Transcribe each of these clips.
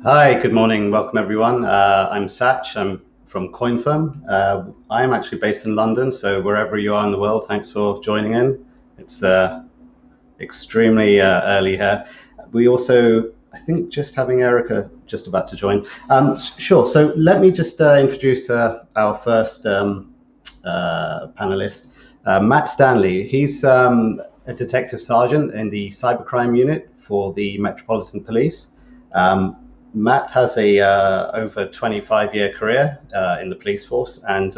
Hi, good morning. Welcome, everyone. I'm Sach. I'm from CoinFirm. I'm actually based in London, so wherever you are in the world, thanks for joining in. It's extremely early here. We also, I think, just having Erica just about to join. Sure. So let me just introduce our first panelist, Matt Stanley. He's a detective sergeant in the cybercrime unit for the Metropolitan Police. Matt has a over 25-year career in the police force, and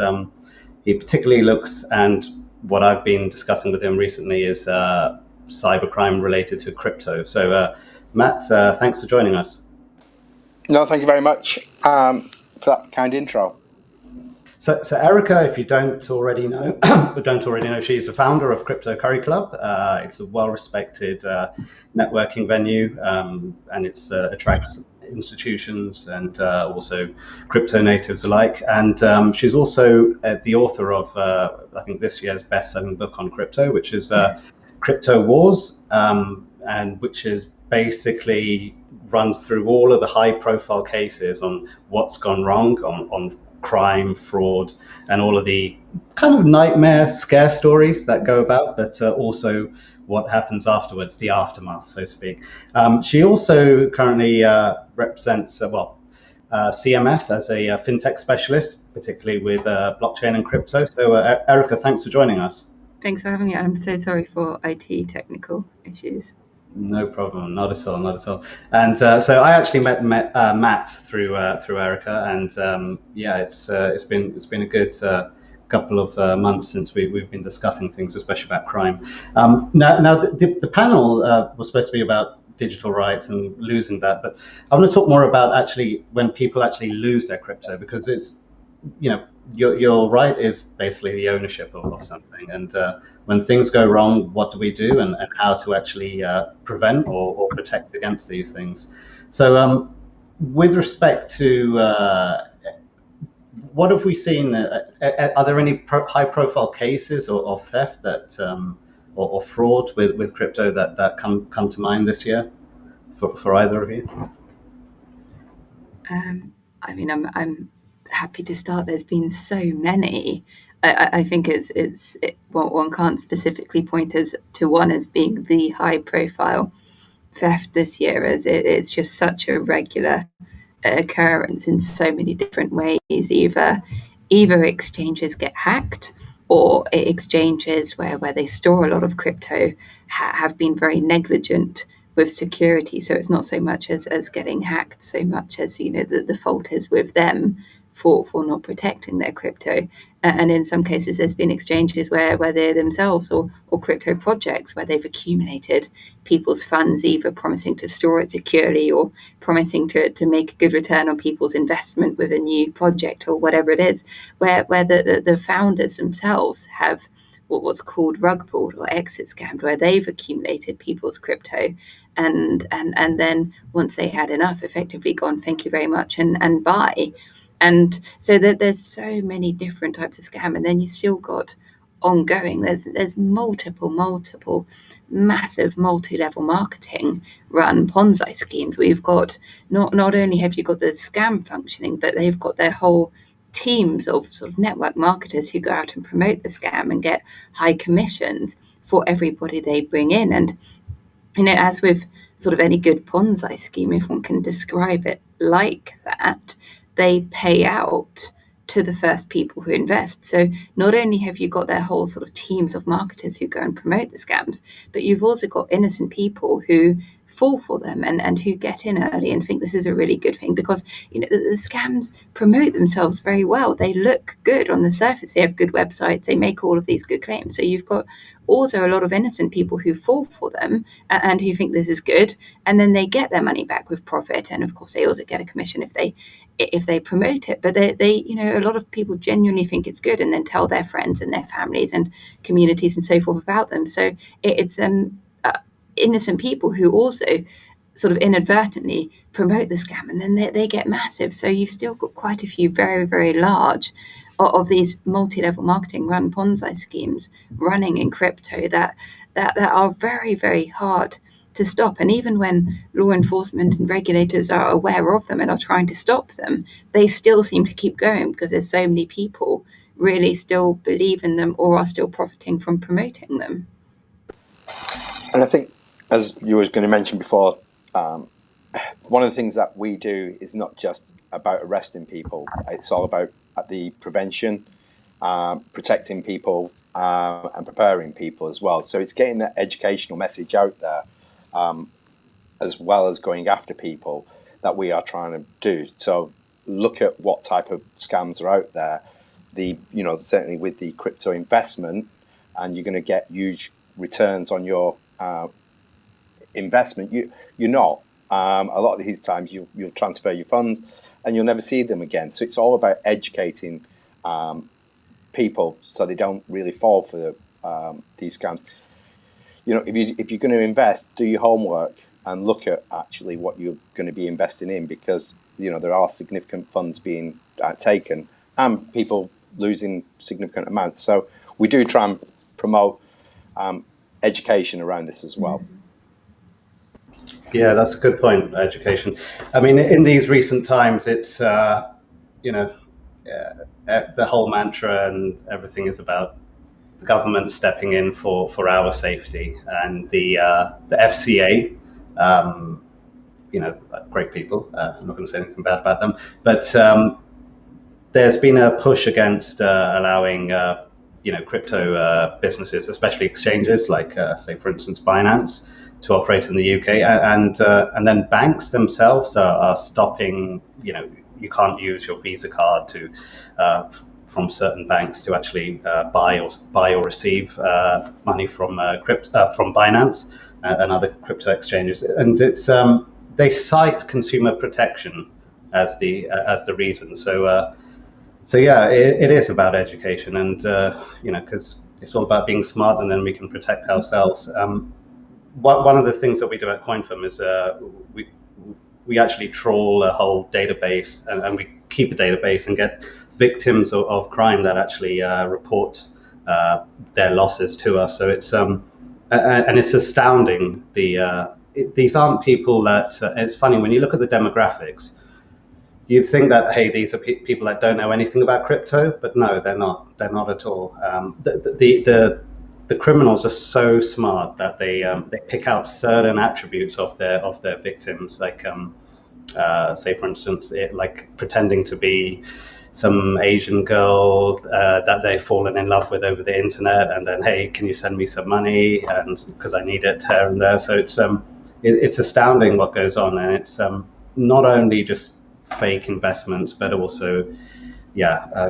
he particularly looks, and what I've been discussing with him recently is cybercrime related to crypto. So, Matt, thanks for joining us. No, thank you very much for that kind intro. So Erica, if you don't already know, she's the founder of Crypto Curry Club. It's a well-respected networking venue, and it attracts institutions and also crypto natives alike. And she's also the author of, I think, this year's best-selling book on crypto, which is Crypto Wars, and which is basically runs through all of the high-profile cases on what's gone wrong on crime, fraud, and all of the kind of nightmare scare stories that go about, but also what happens afterwards, the aftermath, so to speak. She also currently represents, CMS as a fintech specialist, particularly with blockchain and crypto. So, Erica, thanks for joining us. Thanks for having me. I'm so sorry for IT technical issues. No problem, not at all, not at all. And so I actually met Matt through Erica, and yeah, it's been a good couple of months since we've been discussing things, especially about crime. Now the panel was supposed to be about digital rights and losing that, but I want to talk more about actually when people actually lose their crypto, because it's, you know, your right is basically the ownership of something, and when things go wrong, what do we do, and how to actually prevent or protect against these things. So with respect to what have we seen, are there any high profile cases of theft that or fraud with crypto that come to mind this year for either of you? I mean, I'm happy to start. There's been so many. I think one can't specifically point as to one as being the high profile theft this year, as it's just such a regular occurrence in so many different ways. Either exchanges get hacked, or exchanges where they store a lot of crypto have been very negligent with security. So it's not so much as getting hacked, so much as, you know, the fault is with them for not protecting their crypto. And in some cases, there's been exchanges where they themselves or crypto projects where they've accumulated people's funds, either promising to store it securely or promising to make a good return on people's investment with a new project or whatever it is, where the founders themselves have what's called rug pulled or exit scammed, where they've accumulated people's crypto and then once they had enough, effectively gone, thank you very much, and buy. And so that there's so many different types of scam, and then you still got ongoing. There's multiple massive multi-level marketing run Ponzi schemes. We've got not only have you got the scam functioning, but they've got their whole teams of sort of network marketers who go out and promote the scam and get high commissions for everybody they bring in. And, you know, as with sort of any good Ponzi scheme, if one can describe it like that, they pay out to the first people who invest. So not only have you got their whole sort of teams of marketers who go and promote the scams, but you've also got innocent people who fall for them and who get in early and think this is a really good thing, because, you know, the scams promote themselves very well. They look good on the surface. They have good websites. They make all of these good claims. So you've got also a lot of innocent people who fall for them and who think this is good, and then they get their money back with profit. And of course, they also get a commission if they promote it. But they, you know, a lot of people genuinely think it's good and then tell their friends and their families and communities and so forth about them. So it's innocent people who also sort of inadvertently promote the scam, and then they get massive. So you've still got quite a few very, very large of these multi-level marketing run Ponzi schemes running in crypto that are very, very hard to stop. And even when law enforcement and regulators are aware of them and are trying to stop them, they still seem to keep going because there's so many people really still believe in them or are still profiting from promoting them. And I think, as you were going to mention before, one of the things that we do is not just about arresting people. It's all about the prevention, protecting people, and preparing people as well. So it's getting that educational message out there, as well as going after people that we are trying to do. So look at what type of scams are out there. Certainly with the crypto investment, and you're going to get huge returns on your investment. You're not. A lot of these times you'll transfer your funds and you'll never see them again. So it's all about educating people so they don't really fall for these scams. If you're going to invest, do your homework and look at actually what you're going to be investing in, because there are significant funds being taken and people losing significant amounts. So we do try and promote education around this as well. Yeah, that's a good point, education. I mean, in these recent times, it's, the whole mantra and everything is about the government stepping in for our safety. And the FCA, great people, I'm not going to say anything bad about them, but there's been a push against allowing, crypto businesses, especially exchanges like, say, for instance, Binance, to operate in the UK, and then banks themselves are stopping. You can't use your Visa card from certain banks to actually buy or receive money from Binance and other crypto exchanges, and it's they cite consumer protection as the reason. So yeah, it is about education, and because it's all about being smart, and then we can protect ourselves. One of the things that we do at CoinFirm is we actually trawl a whole database, and we keep a database and get victims of crime that actually report their losses to us. So it's and it's astounding. These aren't people that. It's funny when you look at the demographics. You'd think that, hey, these are people that don't know anything about crypto, but no, they're not. They're not at all. The criminals are so smart that they pick out certain attributes of their victims, like say for instance, like pretending to be some Asian girl that they've fallen in love with over the internet, and then, hey, can you send me some money, and because I need it here and there. So it's astounding what goes on, and it's not only just fake investments, but also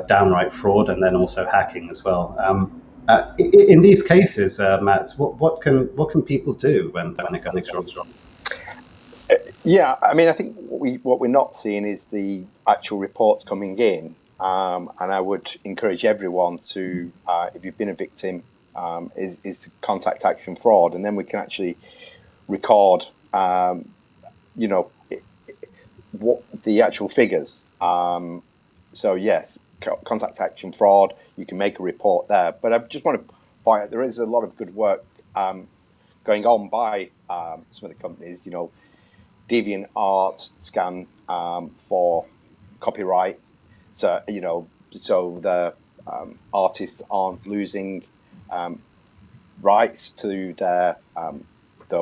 downright fraud, and then also hacking as well. In these cases, Matt, what can people do when it goes wrong? Yeah, I mean, I think what we're not seeing is the actual reports coming in, and I would encourage everyone to, if you've been a victim, is to contact Action Fraud, and then we can actually record, what the actual figures. So yes, contact Action Fraud. You can make a report there. But I just want to point out there is a lot of good work going on by some of the companies. Deviant Art scan for copyright. So so the artists aren't losing rights to their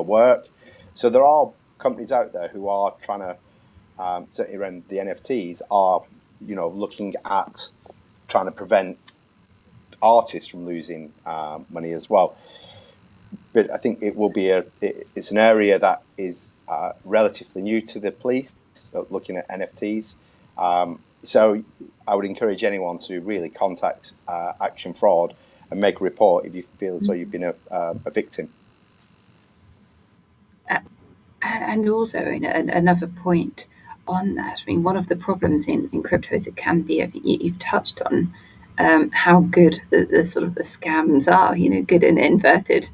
work. So there are companies out there who are trying to, certainly around the NFTs, are looking at trying to prevent artists from losing money as well. But I think it will be it's an area that is relatively new to the police, looking at NFTs. So I would encourage anyone to really contact Action Fraud and make a report if you feel as though you've been a victim. And also, another point on that, I mean, one of the problems in crypto is it can be, I think you've touched on how good the sort of the scams are, good in inverted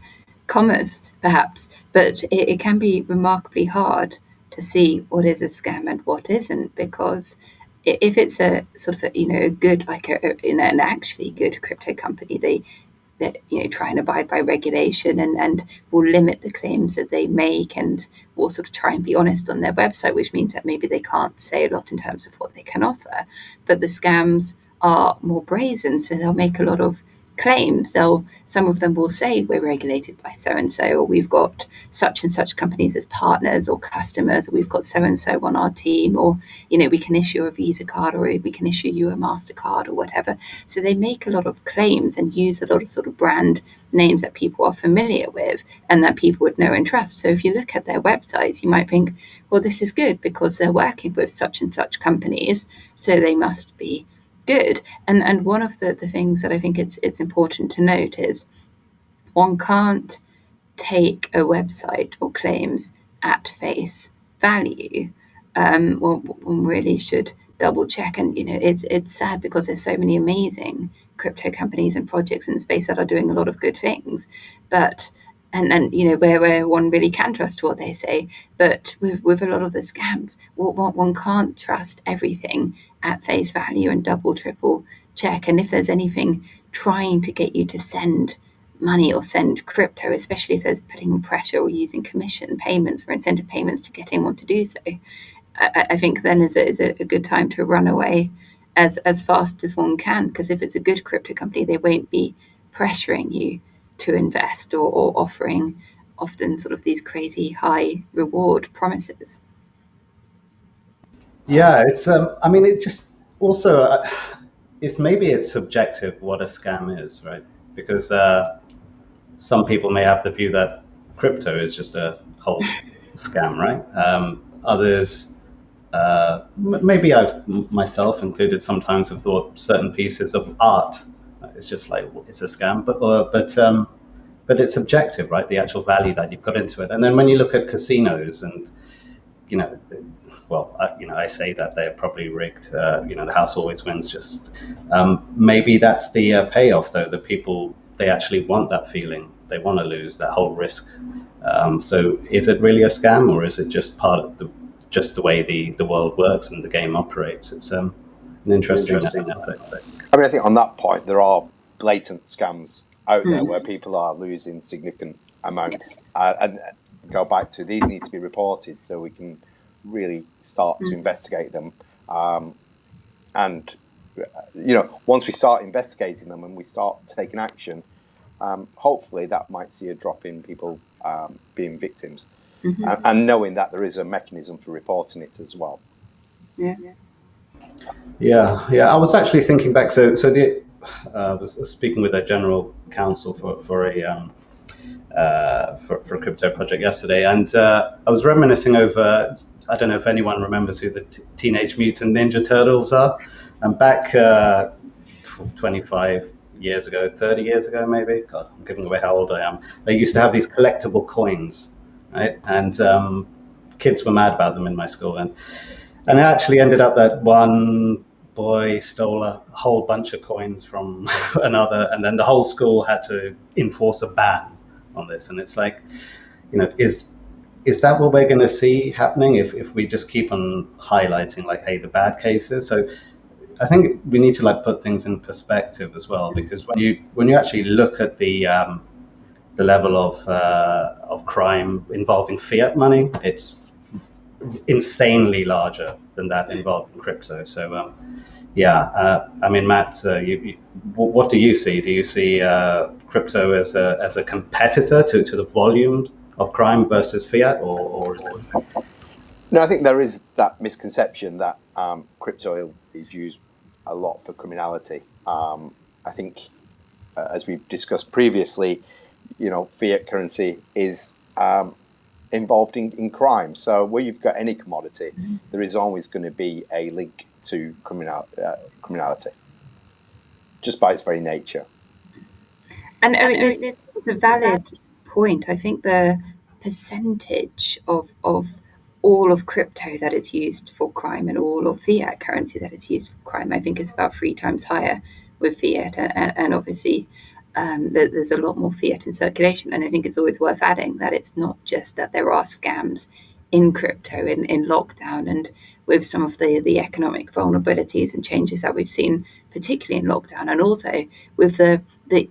commas, perhaps, but it can be remarkably hard to see what is a scam and what isn't, because if it's a sort of a good, like an actually good crypto company, that try and abide by regulation and will limit the claims that they make, and will sort of try and be honest on their website, which means that maybe they can't say a lot in terms of what they can offer. But the scams are more brazen, so they'll make a lot of claims. Some of them will say we're regulated by so and so, or we've got such and such companies as partners or customers, or we've got so and so on our team, or we can issue a Visa card, or we can issue you a MasterCard or whatever. So they make a lot of claims and use a lot of sort of brand names that people are familiar with and that people would know and trust. So if you look at their websites, you might think, well, this is good because they're working with such and such companies, so they must be good. And one of the things that I think it's important to note is one can't take a website or claims at face value. One really should double check. And it's sad because there's so many amazing crypto companies and projects in the space that are doing a lot of good things, but and where one really can trust what they say. But with a lot of the scams, one can't trust everything at face value and double, triple check. And if there's anything trying to get you to send money or send crypto, especially if there's putting pressure or using commission payments or incentive payments to get anyone to do so, I think then is a good time to run away as fast as one can, because if it's a good crypto company, they won't be pressuring you to invest or offering often sort of these crazy high reward promises. Yeah, it's I mean, it just also it's subjective what a scam is, right? Because some people may have the view that crypto is just a whole scam, right? Others, maybe I've myself included, sometimes have thought certain pieces of art, it's just like it's a scam, but it's subjective, right? The actual value that you put into it. And then when you look at casinos, and I say that they're probably rigged. The house always wins. Just maybe that's the payoff, though. The people, they actually want that feeling. They want to lose that whole risk. So is it really a scam, or is it just part of the way the world works and the game operates? It's an interesting thing. I mean, I think on that point, there are blatant scams out there where people are losing significant amounts. And go back to, these need to be reported so we can really start to investigate them. And once we start investigating them and we start taking action, hopefully that might see a drop in people being victims, and knowing that there is a mechanism for reporting it as well. Yeah. I was actually thinking back. So I was speaking with a general counsel for a crypto project yesterday, and I was reminiscing over. I don't know if anyone remembers who the Teenage Mutant Ninja Turtles are. And back 25 years ago, 30 years ago, maybe. God, I'm giving away how old I am. They used to have these collectible coins, right? And kids were mad about them in my school. And it actually ended up that one boy stole a whole bunch of coins from another, and then the whole school had to enforce a ban on this. And it's like, is that what we're going to see happening if we just keep on highlighting, like, hey, the bad cases? So I think we need to put things in perspective as well, because when you actually look at the level of crime involving fiat money, it's insanely larger than that involving crypto. So I mean, Matt, what do you see? Do you see crypto as a competitor to the volume of crime versus fiat, or is it? No, I think there is that misconception that crypto is used a lot for criminality. I think, as we've discussed previously, fiat currency is involved in crime. So where you've got any commodity, there is always going to be a link to criminality, just by its very nature. And I mean, it's a valid point. I think the percentage of all of crypto that is used for crime and all of fiat currency that is used for crime, I think is about 3 times higher with fiat. And obviously, there's a lot more fiat in circulation. And I think it's always worth adding that it's not just that there are scams in crypto in lockdown and some of the economic vulnerabilities and changes that we've seen, particularly in lockdown, and also with the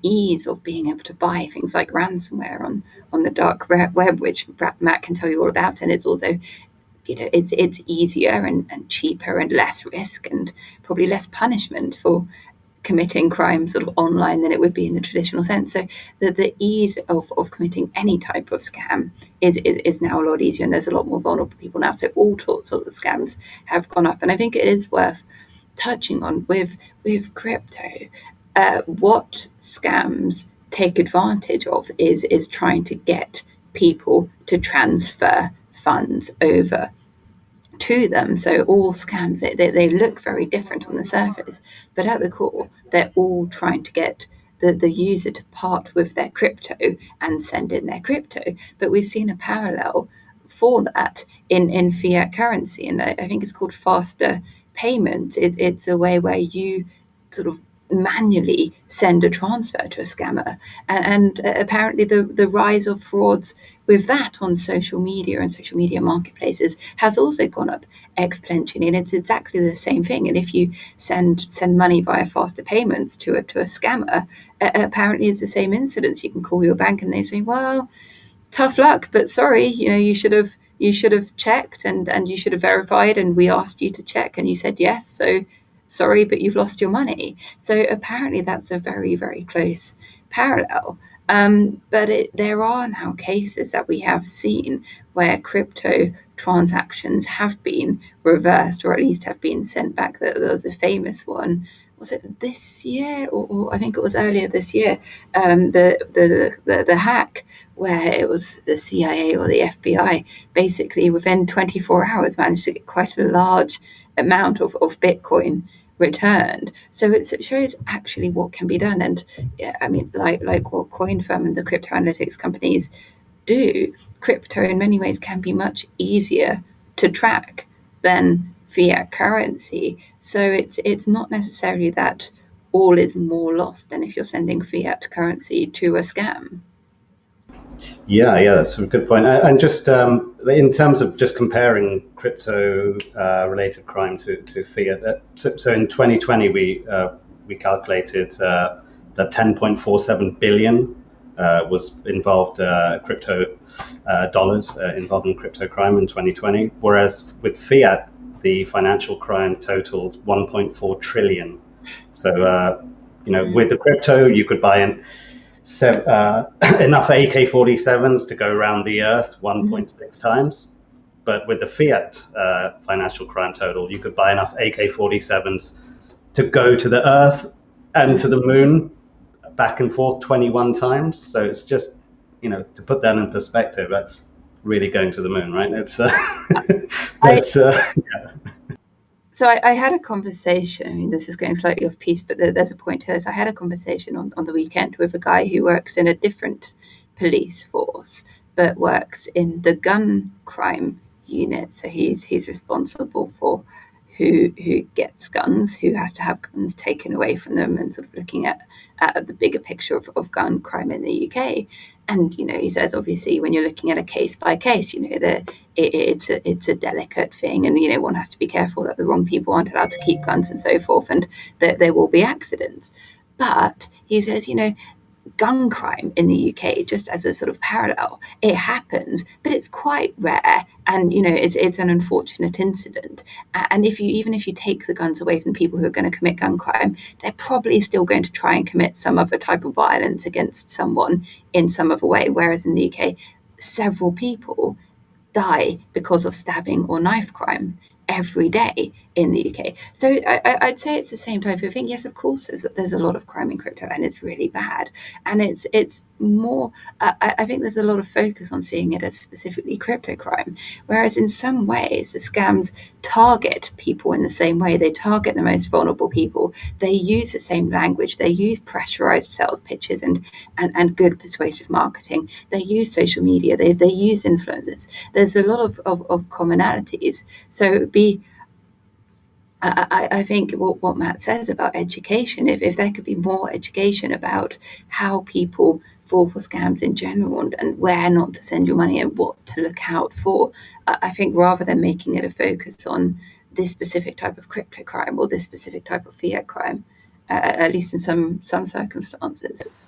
ease of being able to buy things like ransomware on the dark web, which Matt can tell you all about. And it's also, it's easier and cheaper and less risk and probably less punishment for committing crime sort of online than it would be in the traditional sense. So the ease of committing any type of scam is now a lot easier, and there's a lot more vulnerable people now. So all sorts of scams have gone up, and I think it is worth touching on with crypto. What scams take advantage of is trying to get people to transfer funds over to them. So all scams, they look very different on the surface, but at the core, they're all trying to get the user to part with their crypto and send in their crypto. But we've seen a parallel for that in fiat currency, and I think it's called faster payment. It's a way where you sort of manually send a transfer to a scammer, and apparently the rise of frauds with that on social media and social media marketplaces has also gone up exponentially, and it's exactly the same thing. And if you send money via faster payments to a scammer, apparently it's the same incidence. You can call your bank and they say, well, tough luck, but sorry, you should have checked and you should have verified, and we asked you to check and you said yes, so sorry, but you've lost your money. So apparently that's a very, very close parallel. But there are now cases that we have seen where crypto transactions have been reversed, or at least have been sent back. There was a famous one. Was it this year, or I think it was earlier this year? The hack where it was the CIA or the FBI basically within 24 hours managed to get quite a large amount of Bitcoin returned. So it shows actually what can be done. And yeah, I mean, like what CoinFirm and the crypto analytics companies do, crypto in many ways can be much easier to track than fiat currency. So it's not necessarily that all is more lost than if you're sending fiat currency to a scam. Yeah, that's a good point. And just in terms of just comparing crypto related crime to fiat, so in 2020 we calculated that 10.47 billion was involved crypto dollars involved in crypto crime in 2020, whereas with fiat the financial crime totaled 1.4 trillion. So with the crypto you could buy enough AK-47s to go around the Earth 1.6 times, but with the fiat financial crime total, you could buy enough AK-47s to go to the Earth and to the Moon back and forth 21 times. So it's just, to put that in perspective, that's really going to the Moon, right? So I had a conversation, I mean, this is going slightly off piece, but there's a point here. So I had a conversation on the weekend with a guy who works in a different police force, but works in the gun crime unit. So he's responsible for who gets guns, who has to have guns taken away from them, and sort of looking at the bigger picture of gun crime in the UK. And he says, obviously, when you're looking at a case by case, it's a delicate thing, and one has to be careful that the wrong people aren't allowed to keep guns and so forth, and that there will be accidents. But he says, gun crime in the UK, just as a sort of parallel, it happens, but it's quite rare, and it's an unfortunate incident. And even if you take the guns away from people who are going to commit gun crime, they're probably still going to try and commit some other type of violence against someone in some other way. Whereas in the UK, several people die because of stabbing or knife crime every day in the UK. So I'd say it's the same type of thing. Yes, of course, there's a lot of crime in crypto, and it's really bad. And it's more, I think there's a lot of focus on seeing it as specifically crypto crime, whereas in some ways the scams target people in the same way. They target the most vulnerable people. They use the same language. They use pressurized sales pitches and good persuasive marketing. They use social media. They use influencers. There's a lot of commonalities. So I think what Matt says about education, if there could be more education about how people fall for scams in general, and where not to send your money and what to look out for, I think rather than making it a focus on this specific type of crypto crime or this specific type of fiat crime, at least in some circumstances.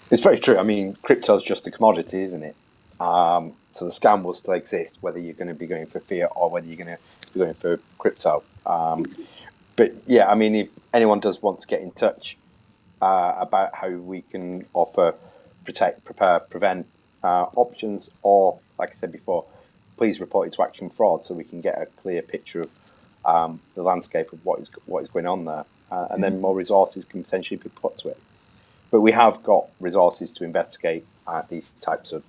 It's very true. I mean, crypto is just a commodity, isn't it? So the scam will still exist, whether you're going to be going for fiat or whether you're going to be going for crypto. But yeah, I mean, if anyone does want to get in touch about how we can offer, protect, prepare, prevent options, or like I said before, please report it to Action Fraud so we can get a clear picture of the landscape of what is going on there, and then more resources can potentially be put to it. But we have got resources to investigate these types of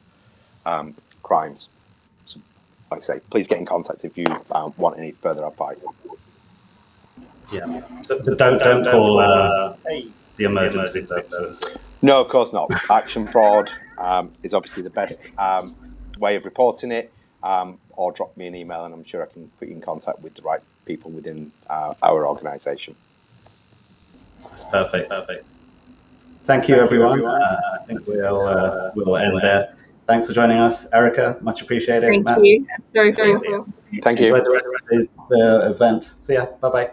crimes. So, like I say, please get in contact if you want any further advice. Yeah. So don't call the emergency services. No, of course not. Action Fraud is obviously the best way of reporting it, or drop me an email and I'm sure I can put you in contact with the right people within our organisation. That's perfect. Thank you, everyone. I think we'll end there. Thanks for joining us, Erica. Much appreciated. Thank Matt. you. Sorry for your fault. Thank you. Enjoy the rest of the event. See ya. Bye-bye.